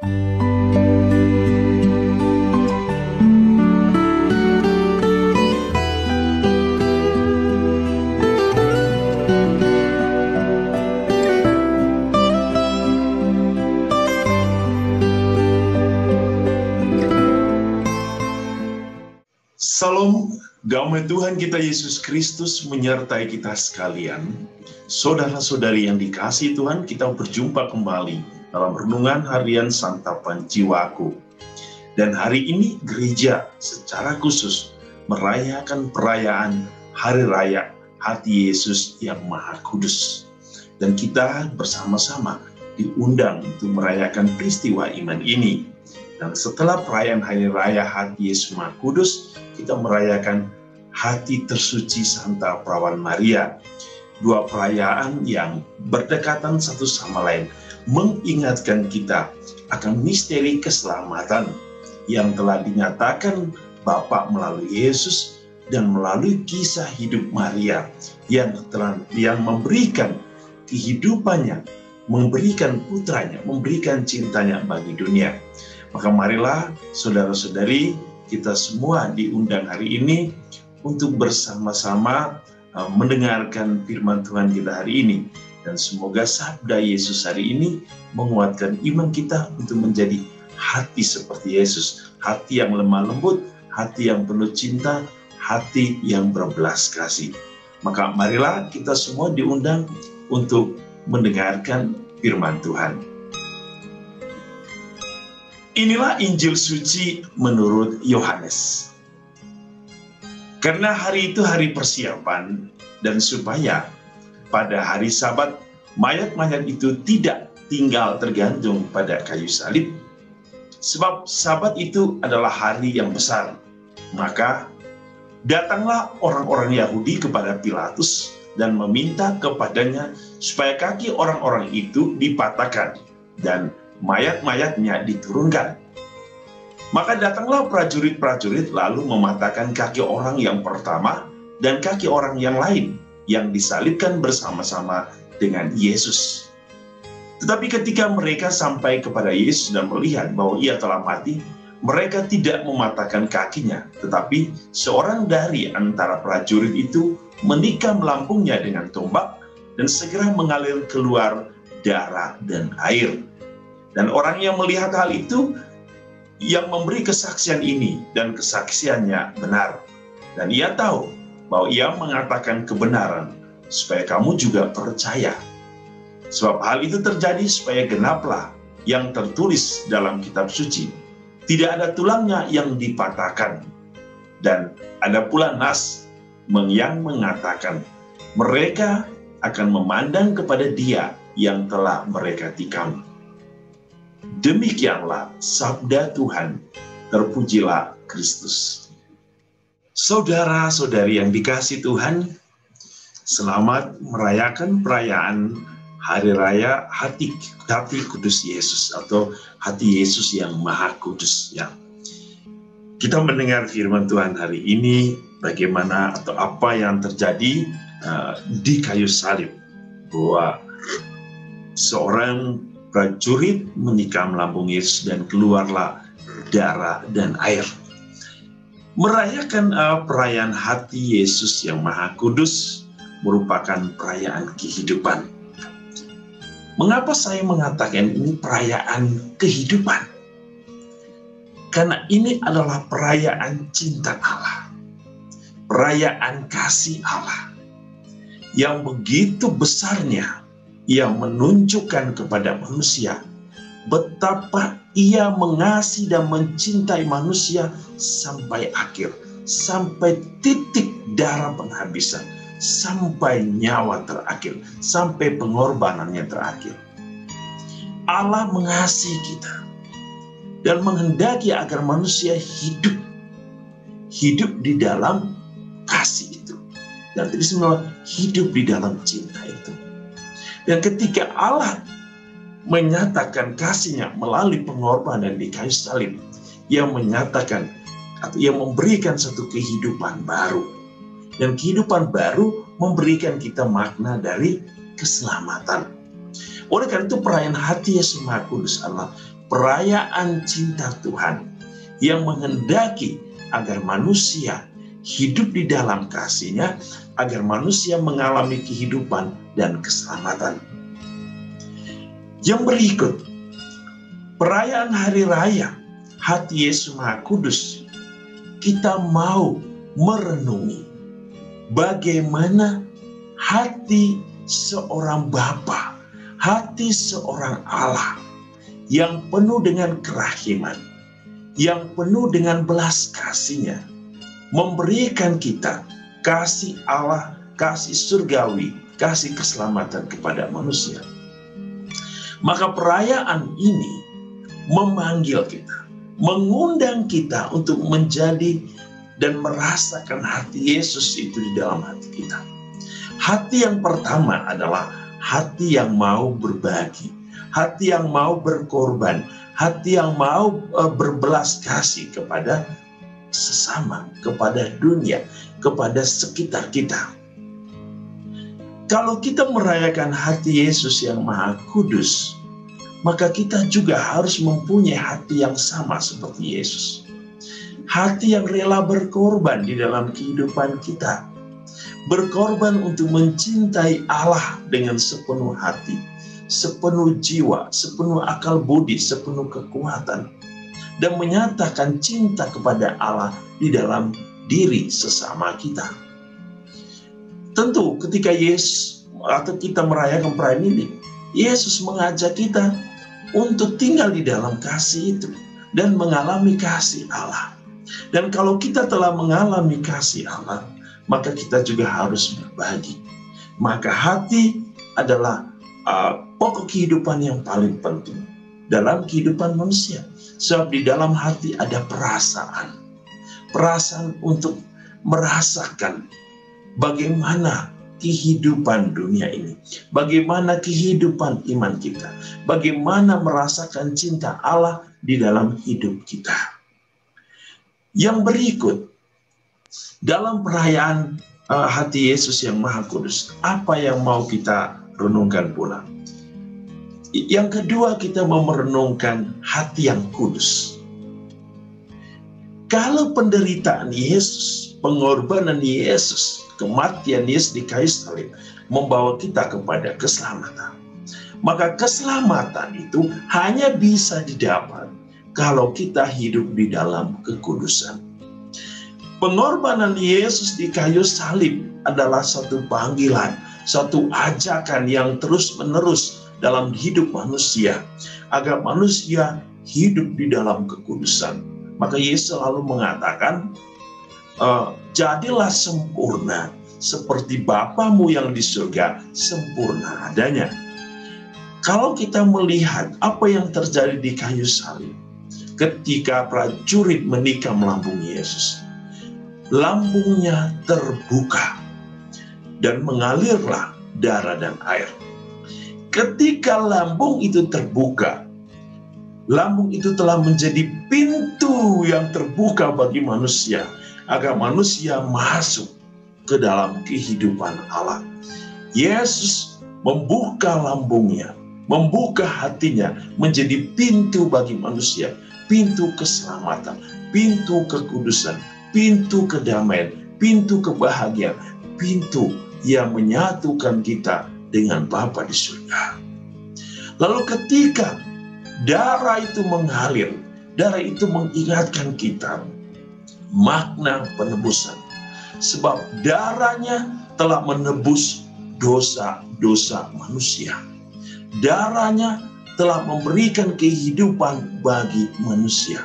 Salam, damai Tuhan kita Yesus Kristus menyertai kita sekalian. Saudara-saudari yang dikasihi Tuhan, kita berjumpa kembali dalam renungan harian Santapan Jiwaku. Dan hari ini gereja secara khusus merayakan perayaan Hari Raya Hati Yesus yang Maha Kudus. Dan kita bersama-sama diundang untuk merayakan peristiwa iman ini. Dan setelah perayaan Hari Raya Hati Yesus Maha Kudus, kita merayakan Hati Tersuci Santa Perawan Maria. Dua perayaan yang berdekatan satu sama lain, mengingatkan kita akan misteri keselamatan yang telah dinyatakan Bapa melalui Yesus dan melalui kisah hidup Maria yang memberikan kehidupannya, memberikan putranya, memberikan cintanya bagi dunia. Maka marilah saudara-saudari, kita semua diundang hari ini untuk bersama-sama mendengarkan firman Tuhan kita hari ini. Dan semoga sabda Yesus hari ini menguatkan iman kita untuk menjadi hati seperti Yesus. Hati yang lemah lembut, hati yang penuh cinta, hati yang berbelas kasih. Maka marilah kita semua diundang untuk mendengarkan firman Tuhan. Inilah Injil suci menurut Yohanes. Karena hari itu hari persiapan, dan supaya pada hari Sabat mayat-mayat itu tidak tinggal tergantung pada kayu salib. Sebab Sabat itu adalah hari yang besar. Maka datanglah orang-orang Yahudi kepada Pilatus dan meminta kepadanya supaya kaki orang-orang itu dipatahkan dan mayat-mayatnya diturunkan. Maka datanglah prajurit-prajurit lalu mematahkan kaki orang yang pertama dan kaki orang yang lain yang disalibkan bersama-sama dengan Yesus. Tetapi ketika mereka sampai kepada Yesus dan melihat bahwa ia telah mati, mereka tidak mematahkan kakinya, tetapi seorang dari antara prajurit itu menikam lambungnya dengan tombak dan segera mengalir keluar darah dan air. Dan orang yang melihat hal itu, yang memberi kesaksian ini, dan kesaksiannya benar. Dan ia tahu bahwa ia mengatakan kebenaran, supaya kamu juga percaya. Sebab hal itu terjadi supaya genaplah yang tertulis dalam kitab suci. Tidak ada tulangnya yang dipatahkan. Dan ada pula nas yang mengatakan, mereka akan memandang kepada dia yang telah mereka tikam. Demikianlah sabda Tuhan, terpujilah Kristus. Saudara-saudari yang dikasihi Tuhan, selamat merayakan perayaan Hari Raya Hati Kudus Yesus atau Hati Yesus yang Maha Kudus. Ya. Kita mendengar firman Tuhan hari ini, bagaimana atau apa yang terjadi di kayu salib, bahwa seorang prajurit menikam lambung Yesus dan keluarlah darah dan air. Merayakan perayaan Hati Yesus yang Maha Kudus merupakan perayaan kehidupan. Mengapa saya mengatakan ini perayaan kehidupan? Karena ini adalah perayaan cinta Allah, perayaan kasih Allah yang begitu besarnya, yang menunjukkan kepada manusia betapa ia mengasihi dan mencintai manusia sampai akhir, sampai titik darah penghabisan, sampai nyawa terakhir, sampai pengorbanannya terakhir. Allah mengasihi kita dan menghendaki agar manusia hidup di dalam kasih itu, dan semua hidup di dalam cinta itu. Dan ketika Allah menyatakan kasih-Nya melalui pengorbanan di kayu salib, Ia menyatakan atau Ia memberikan satu kehidupan baru. Dan kehidupan baru memberikan kita makna dari keselamatan. Oleh karena itu perayaan hati Yesus Maha Kudus adalah perayaan cinta Tuhan yang menghendaki agar manusia hidup di dalam kasih-Nya, agar manusia mengalami kehidupan dan keselamatan. Yang berikut, perayaan hari raya hati Yesus Maha Kudus, kita mau merenungi bagaimana hati seorang Bapa, hati seorang Allah yang penuh dengan kerahiman, yang penuh dengan belas kasih-Nya, memberikan kita kasih Allah, kasih surgawi, kasih keselamatan kepada manusia. Maka perayaan ini memanggil kita, mengundang kita untuk menjadi dan merasakan hati Yesus itu di dalam hati kita. Hati yang pertama adalah hati yang mau berbagi, hati yang mau berkorban, hati yang mau berbelas kasih kepada sesama, kepada dunia, kepada sekitar kita. Kalau kita merayakan hati Yesus yang Maha Kudus, maka kita juga harus mempunyai hati yang sama seperti Yesus. Hati yang rela berkorban di dalam kehidupan kita. Berkorban untuk mencintai Allah dengan sepenuh hati, sepenuh jiwa, sepenuh akal budi, sepenuh kekuatan. Dan menyatakan cinta kepada Allah di dalam diri sesama kita. Tentu ketika Yesus atau kita merayakan perayaan ini, Yesus mengajak kita untuk tinggal di dalam kasih itu dan mengalami kasih Allah. Dan kalau kita telah mengalami kasih Allah, maka kita juga harus berbagi. Maka hati adalah pokok kehidupan yang paling penting dalam kehidupan manusia. Sebab di dalam hati ada perasaan. Perasaan untuk merasakan bagaimana kehidupan dunia ini. Bagaimana kehidupan iman kita. Bagaimana merasakan cinta Allah di dalam hidup kita. Yang berikut, dalam perayaan hati Yesus yang Maha Kudus, apa yang mau kita renungkan pula? Yang kedua, kita mau merenungkan hati yang kudus. Kalau penderitaan Yesus, pengorbanan Yesus, kematian Yesus di kayu salib membawa kita kepada keselamatan, maka keselamatan itu hanya bisa didapat kalau kita hidup di dalam kekudusan. Pengorbanan Yesus di kayu salib adalah satu panggilan, satu ajakan yang terus-menerus dalam hidup manusia, agar manusia hidup di dalam kekudusan. Maka Yesus selalu mengatakan, jadilah sempurna seperti Bapamu yang di surga sempurna adanya. Kalau kita melihat apa yang terjadi di kayu salib, ketika prajurit menikam lambung Yesus, lambungnya terbuka dan mengalirlah darah dan air. Ketika lambung itu terbuka, lambung itu telah menjadi pintu yang terbuka bagi manusia, agar manusia masuk ke dalam kehidupan Allah. Yesus membuka lambungnya, membuka hatinya, menjadi pintu bagi manusia, pintu keselamatan, pintu kekudusan, pintu kedamaian, pintu kebahagiaan, pintu yang menyatukan kita dengan Bapa di surga. Lalu ketika darah itu mengalir, darah itu mengingatkan kita makna penebusan. Sebab darahnya telah menebus dosa-dosa manusia. Darahnya telah memberikan kehidupan bagi manusia.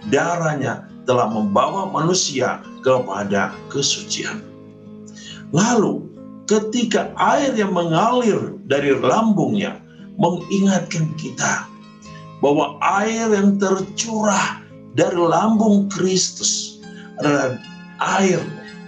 Darahnya telah membawa manusia kepada kesucian. Lalu ketika air yang mengalir dari lambungnya mengingatkan kita bahwa air yang tercurah dari lambung Kristus adalah air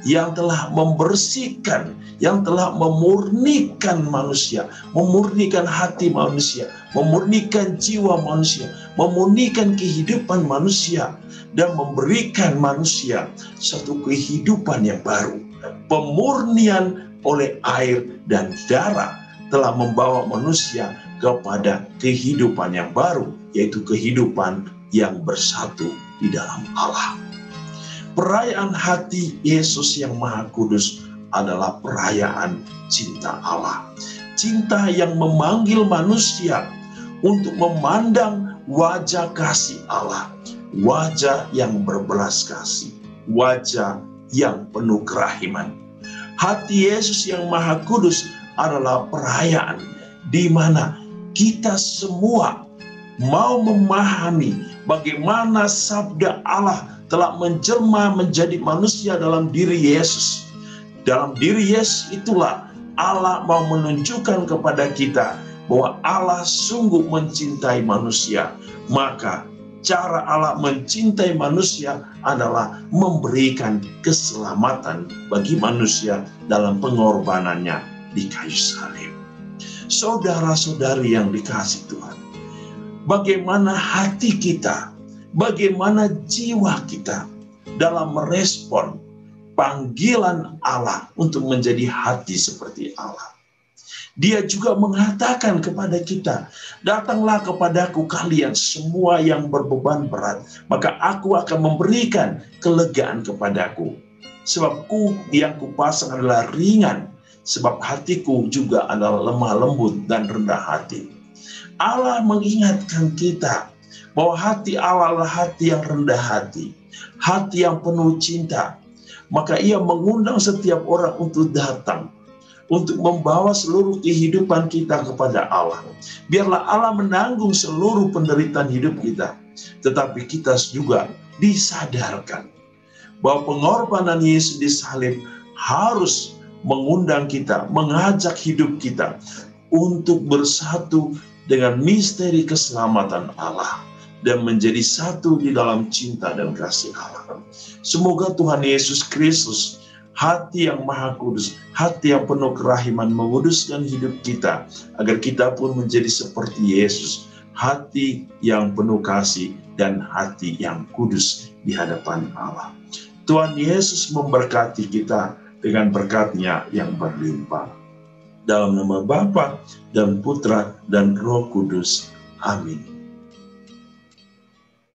yang telah membersihkan, yang telah memurnikan manusia, memurnikan hati manusia, memurnikan jiwa manusia, memurnikan kehidupan manusia, dan memberikan manusia satu kehidupan yang baru. Pemurnian oleh air dan darah telah membawa manusia kepada kehidupan yang baru, yaitu kehidupan yang bersatu di dalam Allah. Perayaan hati Yesus yang Maha Kudus adalah perayaan cinta Allah. Cinta yang memanggil manusia untuk memandang wajah kasih Allah, wajah yang berbelas kasih, wajah yang penuh kerahiman. Hati Yesus yang Maha Kudus adalah perayaan di mana kita semua mau memahami bagaimana sabda Allah telah menjelma menjadi manusia dalam diri Yesus. Dalam diri Yesus itulah Allah mau menunjukkan kepada kita bahwa Allah sungguh mencintai manusia. Maka cara Allah mencintai manusia adalah memberikan keselamatan bagi manusia dalam pengorbanannya di kayu salib. Saudara-saudari yang dikasihi Tuhan, bagaimana hati kita, bagaimana jiwa kita dalam merespon panggilan Allah untuk menjadi hati seperti Allah. Dia juga mengatakan kepada kita, datanglah kepadaku kalian semua yang berbeban berat, maka aku akan memberikan kelegaan kepadaku. Sebab yang kupasang adalah ringan, sebab hatiku juga adalah lemah lembut dan rendah hati. Allah mengingatkan kita bahwa hati Allah adalah hati yang rendah hati, hati yang penuh cinta. Maka ia mengundang setiap orang untuk datang, untuk membawa seluruh kehidupan kita kepada Allah. Biarlah Allah menanggung seluruh penderitaan hidup kita, tetapi kita juga disadarkan bahwa pengorbanan Yesus di salib harus mengundang kita, mengajak hidup kita untuk bersatu dengan misteri keselamatan Allah dan menjadi satu di dalam cinta dan kasih Allah. Semoga Tuhan Yesus Kristus, hati yang Maha Kudus, hati yang penuh kerahiman, menguduskan hidup kita, agar kita pun menjadi seperti Yesus, hati yang penuh kasih dan hati yang kudus di hadapan Allah. Tuhan Yesus memberkati kita dengan berkat-Nya yang berlimpah. Dalam nama Bapa dan Putra dan Roh Kudus. Amin.